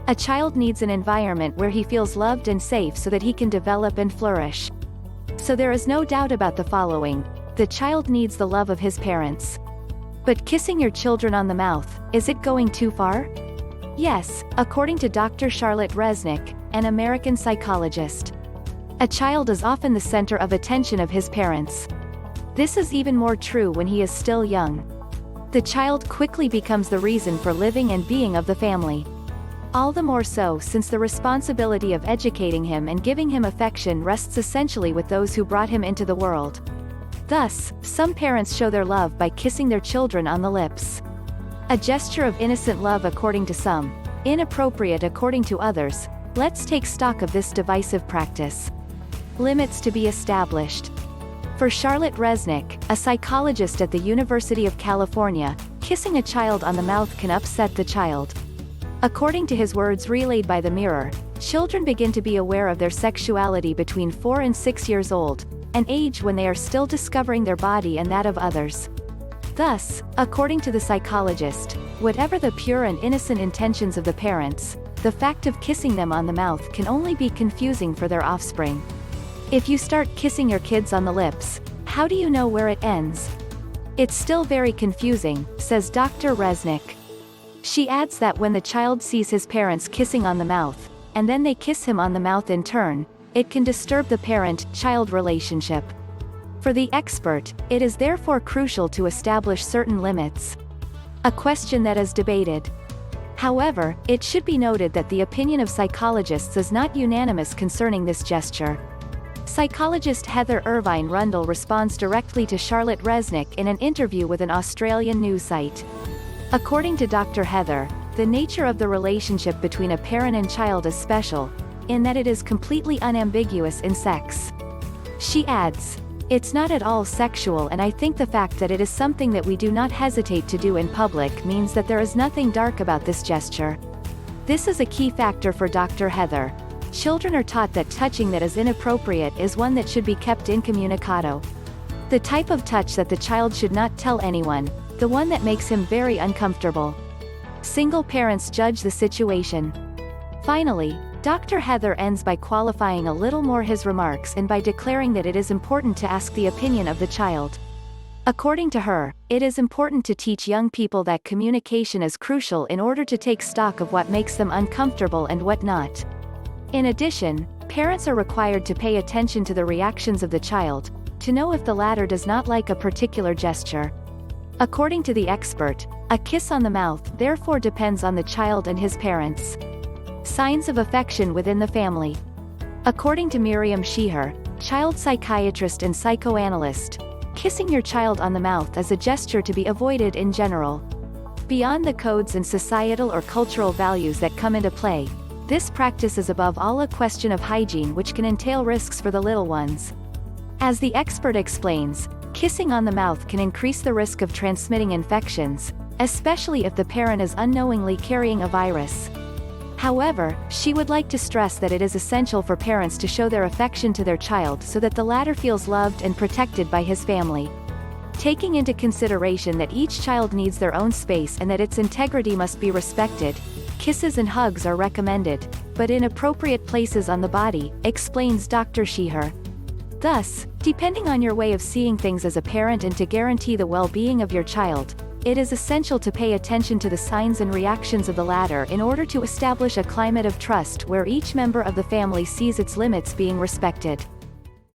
A child needs an environment where he feels loved and safe so that he can develop and flourish. So there is no doubt about the following: the child needs the love of his parents. But kissing your children on the mouth, is it going too far? Yes, according to Dr. Charlotte Reznick, an American psychologist. A child is often the center of attention of his parents. This is even more true when he is still young. The child quickly becomes the reason for living and being of the family. All the more so since the responsibility of educating him and giving him affection rests essentially with those who brought him into the world. Thus, some parents show their love by kissing their children on the lips. A gesture of innocent love according to some, inappropriate according to others. Let's take stock of this divisive practice. Limits to be established. For Charlotte Reznick, a psychologist at the University of California, kissing a child on the mouth can upset the child. According to his words relayed by the Mirror, children begin to be aware of their sexuality between 4 and 6 years old, an age when they are still discovering their body and that of others. Thus, according to the psychologist, whatever the pure and innocent intentions of the parents, the fact of kissing them on the mouth can only be confusing for their offspring. If you start kissing your kids on the lips, how do you know where it ends? It's still very confusing, says Dr. Reznick. She adds that when the child sees his parents kissing on the mouth, and then they kiss him on the mouth in turn, it can disturb the parent-child relationship. For the expert, it is therefore crucial to establish certain limits. A question that is debated. However, it should be noted that the opinion of psychologists is not unanimous concerning this gesture. Psychologist Heather Irvine Rundle responds directly to Charlotte Reznick in an interview with an Australian news site. According to Dr. Heather, the nature of the relationship between a parent and child is special, in that it is completely unambiguous in sex. She adds, "It's not at all sexual, and I think the fact that it is something that we do not hesitate to do in public means that there is nothing dark about this gesture." This is a key factor for Dr. Heather. Children are taught that touching that is inappropriate is one that should be kept incommunicado. The type of touch that the child should not tell anyone, the one that makes him very uncomfortable. Single parents judge the situation. Finally, Dr. Heather ends by qualifying a little more his remarks and by declaring that it is important to ask the opinion of the child. According to her, it is important to teach young people that communication is crucial in order to take stock of what makes them uncomfortable and what not. In addition, parents are required to pay attention to the reactions of the child, to know if the latter does not like a particular gesture. According to the expert, a kiss on the mouth therefore depends on the child and his parents. Signs of affection within the family. According to Miriam Sheeher, child psychiatrist and psychoanalyst, kissing your child on the mouth is a gesture to be avoided in general. Beyond the codes and societal or cultural values that come into play, this practice is above all a question of hygiene, which can entail risks for the little ones. As the expert explains, kissing on the mouth can increase the risk of transmitting infections, especially if the parent is unknowingly carrying a virus. However, she would like to stress that it is essential for parents to show their affection to their child so that the latter feels loved and protected by his family. Taking into consideration that each child needs their own space and that its integrity must be respected, kisses and hugs are recommended, but in appropriate places on the body, explains Dr. Sheeher. Thus, depending on your way of seeing things as a parent and to guarantee the well-being of your child, it is essential to pay attention to the signs and reactions of the latter in order to establish a climate of trust where each member of the family sees its limits being respected.